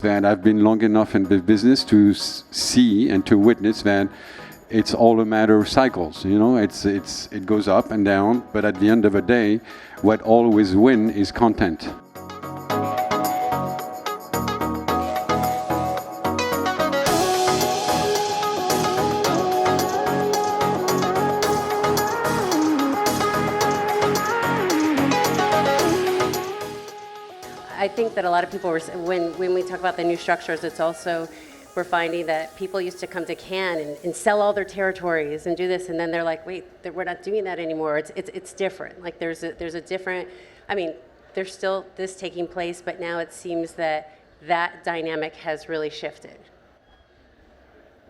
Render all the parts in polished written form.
That I've been long enough in the business to see and to witness that it's all a matter of cycles. You know, it goes up and down, but at the end of the day, what always wins is content. I think that a lot of people, when we talk about the new structures, it's also, we're finding that people used to come to Cannes and sell all their territories and do this, and then they're like, wait, we're not doing that anymore. It's different. Like there's a different, I mean, there's still this taking place, but now it seems that dynamic has really shifted.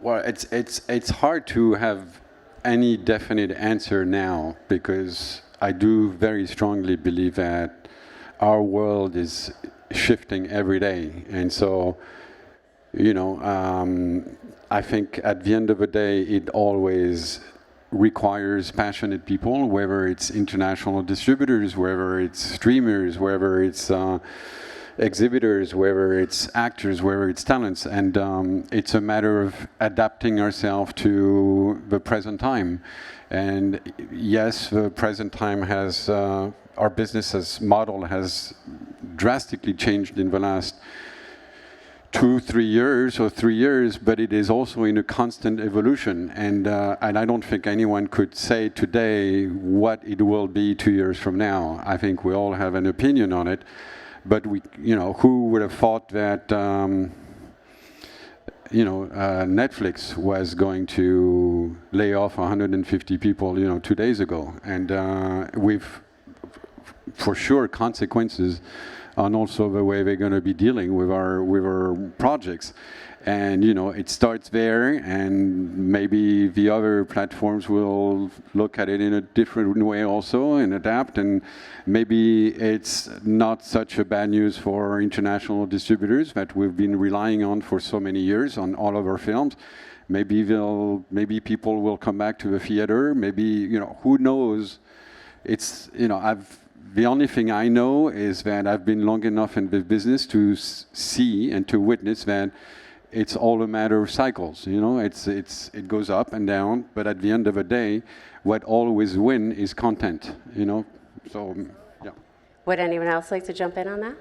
Well, it's hard to have any definite answer now, because I do very strongly believe that our world is shifting every day. And so, you know, I think at the end of the day, it always requires passionate people, whether it's international distributors, whether it's streamers, whether it's exhibitors, whether it's actors, whether it's talents. And it's a matter of adapting ourselves to the present time. And yes, the present time has, our business model has drastically changed in the last 2-3 years, but it is also in a constant evolution. And I don't think anyone could say today what it will be 2 years from now. I think we all have an opinion on it, but who would have thought that Netflix was going to lay off 150 people, 2 days ago, and with for sure consequences on also the way they're going to be dealing with our projects. And it starts there, and maybe the other platforms will look at it in a different way also and adapt, and maybe it's not such a bad news for international distributors that we've been relying on for so many years on all of our films. Maybe people will come back to the theater, maybe, who knows. It's, the only thing I know is that I've been long enough in the business to see and to witness that it's all a matter of cycles. It goes up and down, but at the end of the day, what always wins is content. So yeah. Would anyone else like to jump in on that?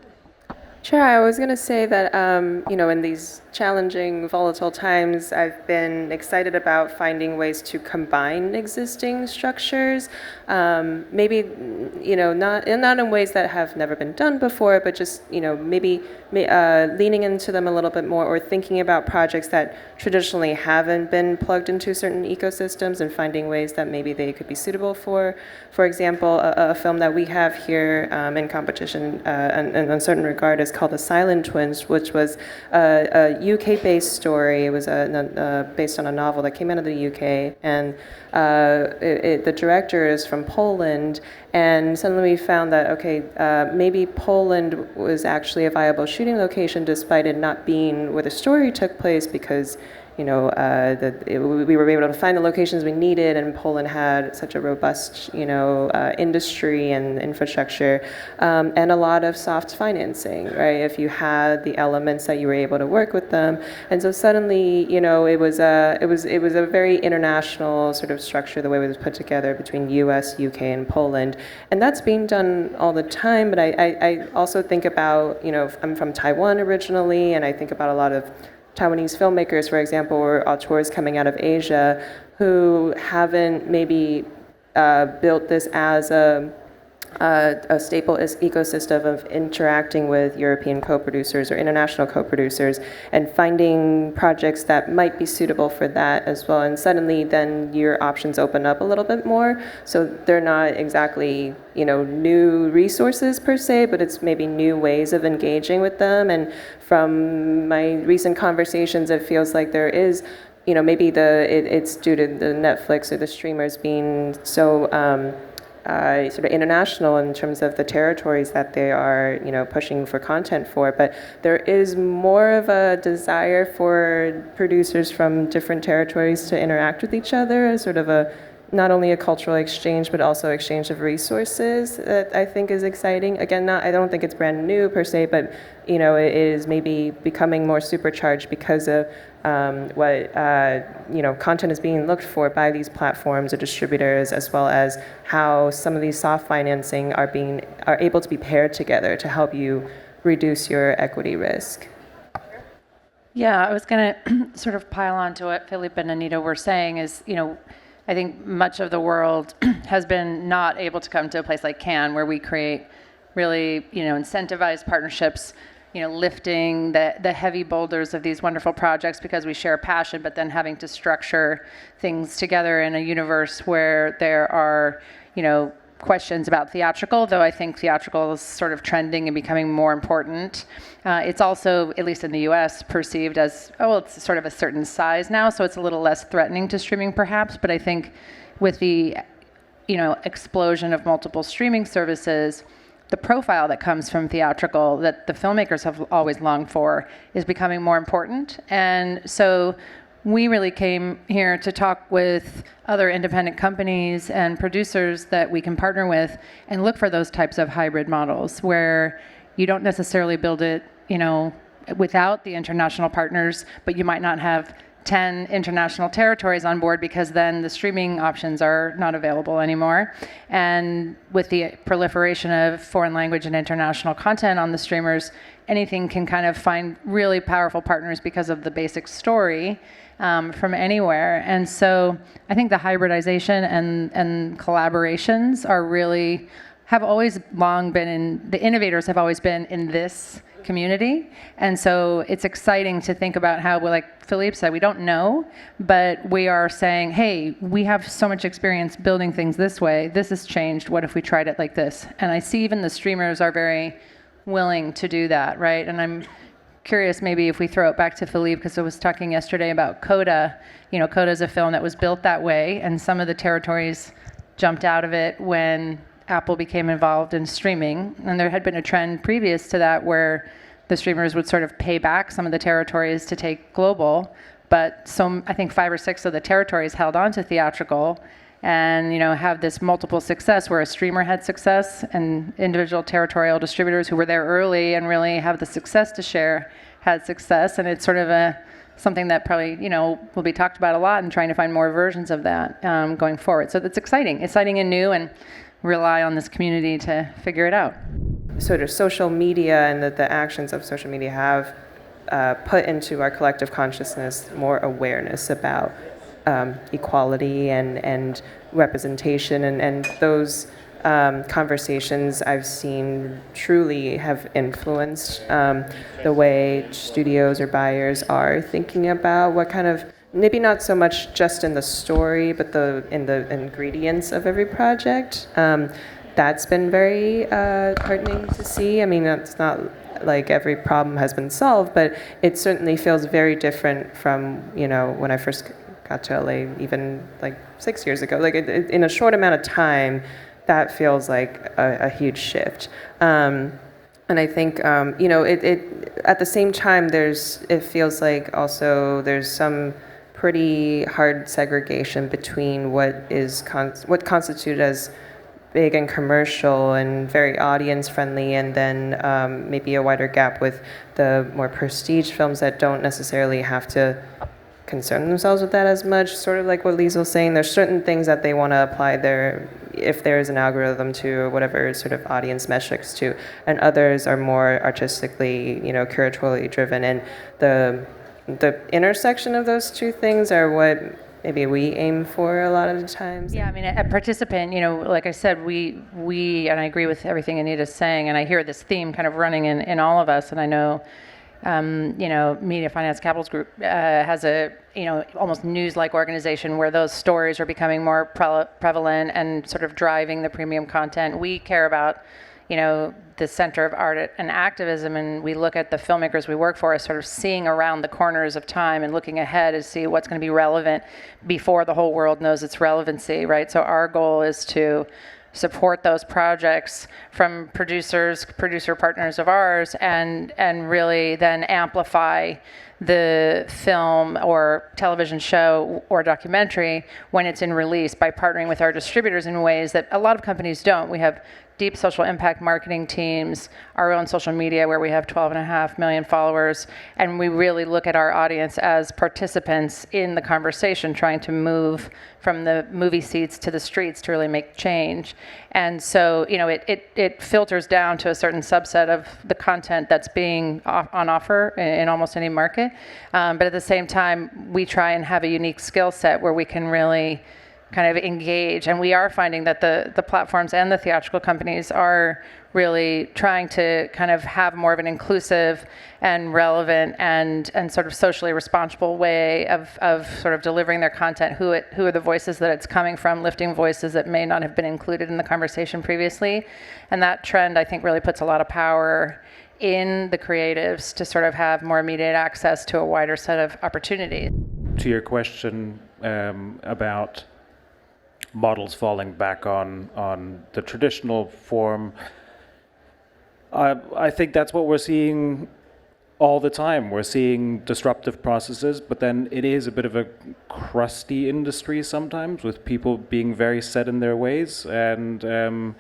Sure. I was going to say that, in these challenging, volatile times, I've been excited about finding ways to combine existing structures. Maybe, not in ways that have never been done before, but just, maybe leaning into them a little bit more, or thinking about projects that traditionally haven't been plugged into certain ecosystems and finding ways that maybe they could be suitable for. For example, a film that we have here in competition in a certain regard is called The Silent Twins, which was a UK-based story. It was based on a novel that came out of the UK, and the director is from Poland, and suddenly we found that, maybe Poland was actually a viable shooting location despite it not being where the story took place, because we were able to find the locations we needed, and Poland had such a robust, industry and infrastructure, and a lot of soft financing, right? If you had the elements that you were able to work with them, and so suddenly, it was a very international sort of structure, the way it was put together between U.S., UK, and Poland, and that's being done all the time. But I also think about, I'm from Taiwan originally, and I think about a lot of Taiwanese filmmakers, for example, or auteurs coming out of Asia, who haven't maybe built this as a staple ecosystem of interacting with European co-producers or international co-producers, and finding projects that might be suitable for that as well. And suddenly then your options open up a little bit more. So they're not exactly, new resources per se, but it's maybe new ways of engaging with them. And from my recent conversations, it feels like there is, maybe it's due to the Netflix or the streamers being so sort of international in terms of the territories that they are, pushing for content for. But there is more of a desire for producers from different territories to interact with each other as sort of a not only a cultural exchange, but also exchange of resources that I think is exciting. Again, I don't think it's brand new per se, but it is maybe becoming more supercharged because of what content is being looked for by these platforms or distributors, as well as how some of these soft financing are able to be paired together to help you reduce your equity risk. Yeah, I was going to sort of pile on to what Philippe and Anita were saying is, I think much of the world has been not able to come to a place like Cannes where we create really, incentivized partnerships, lifting the heavy boulders of these wonderful projects because we share a passion, but then having to structure things together in a universe where there are, questions about theatrical, though I think theatrical is sort of trending and becoming more important. It's also, at least in the US, perceived as, it's sort of a certain size now, so it's a little less threatening to streaming perhaps, but I think with the, explosion of multiple streaming services, the profile that comes from theatrical that the filmmakers have always longed for is becoming more important. And so we really came here to talk with other independent companies and producers that we can partner with and look for those types of hybrid models where you don't necessarily build it, without the international partners, but you might not have 10 international territories on board because then the streaming options are not available anymore. And with the proliferation of foreign language and international content on the streamers, anything can kind of find really powerful partners because of the basic story from anywhere. And so I think the hybridization and collaborations have always long been the innovators have always been in this community. And so it's exciting to think about how, like Philippe said, we don't know, but we are saying, hey, we have so much experience building things this way. This has changed. What if we tried it like this? And I see even the streamers are very willing to do that, right? And I'm curious maybe if we throw it back to Philippe, because I was talking yesterday about Coda. Coda is a film that was built that way, and some of the territories jumped out of it when Apple became involved in streaming. And there had been a trend previous to that where the streamers would sort of pay back some of the territories to take global. But I think 5 or 6 of the territories held on to theatrical and have this multiple success where a streamer had success and individual territorial distributors who were there early and really have the success to share had success. And it's sort of something that probably will be talked about a lot and trying to find more versions of that going forward. So that's exciting and new, and rely on this community to figure it out. Sort of social media and the actions of social media have put into our collective consciousness more awareness about equality and representation, and those conversations I've seen truly have influenced the way studios or buyers are thinking about what kind of, maybe not so much just in the story, but in the ingredients of every project. That's been very heartening to see. I mean, it's not like every problem has been solved, but it certainly feels very different from, when I first got to LA, even like 6 years ago. Like in a short amount of time, that feels like a huge shift. And I think, at the same time, it feels like also there's some pretty hard segregation between what constituted as big and commercial and very audience friendly, and then maybe a wider gap with the more prestige films that don't necessarily have to concern themselves with that as much. Sort of like what Liesl was saying, there's certain things that they want to apply if there is an algorithm to, or whatever sort of audience metrics to, and others are more artistically, curatorially driven. And the intersection of those two things are what maybe we aim for a lot of the times. Yeah, I mean, a participant, like I said, we, and I agree with everything Anita's saying, and I hear this theme kind of running in all of us, and I know, Media Finance Capitals Group has a, almost news-like organization where those stories are becoming more prevalent and sort of driving the premium content. We care about, the center of art and activism, and we look at the filmmakers we work for as sort of seeing around the corners of time and looking ahead to see what's going to be relevant before the whole world knows its relevancy, right? So our goal is to support those projects from producer partners of ours, and really then amplify the film or television show or documentary when it's in release by partnering with our distributors in ways that a lot of companies don't. We have deep social impact marketing teams, our own social media where we have 12.5 million followers, and we really look at our audience as participants in the conversation, trying to move from the movie seats to the streets to really make change. And so, it filters down to a certain subset of the content that's being on offer in almost any market. But at the same time, we try and have a unique skill set where we can really kind of engage, and we are finding that the platforms and the theatrical companies are really trying to kind of have more of an inclusive and relevant and sort of socially responsible way of sort of delivering their content, who are the voices that it's coming from, lifting voices that may not have been included in the conversation previously. And that trend, I think, really puts a lot of power in the creatives to sort of have more immediate access to a wider set of opportunities. To your question about models falling back on the traditional form, I think that's what we're seeing all the time. We're seeing disruptive processes, but then it is a bit of a crusty industry sometimes, with people being very set in their ways. And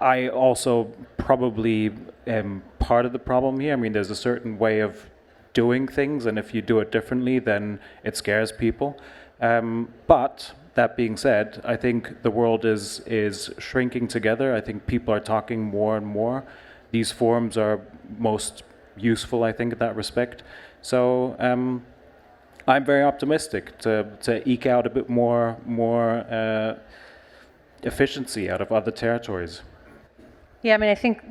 I also probably am part of the problem here. I mean, there's a certain way of doing things, and if you do it differently, then it scares people. But that being said, I think the world is shrinking together. I think people are talking more and more. These forums are most useful, I think, in that respect. So I'm very optimistic to eke out a bit more efficiency out of other territories. Yeah, I mean, I think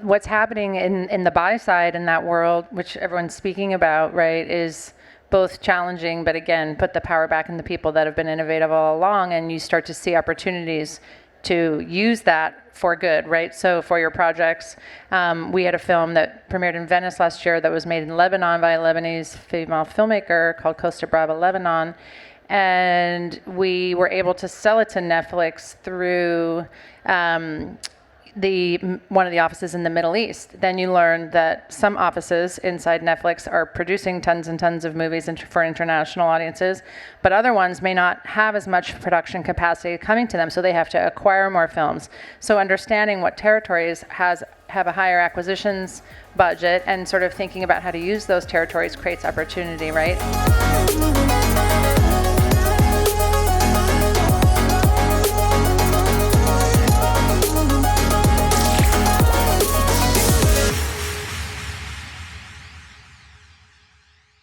what's happening in the buy side in that world, which everyone's speaking about, right, is both challenging, but again, put the power back in the people that have been innovative all along, and you start to see opportunities to use that for good, right? So for your projects, we had a film that premiered in Venice last year that was made in Lebanon by a Lebanese female filmmaker called Costa Brava Lebanon, and we were able to sell it to Netflix through one of the offices in the Middle East. Then you learn that some offices inside Netflix are producing tons and tons of movies for international audiences, but other ones may not have as much production capacity coming to them, so they have to acquire more films. So understanding what territories have a higher acquisitions budget and sort of thinking about how to use those territories creates opportunity, right?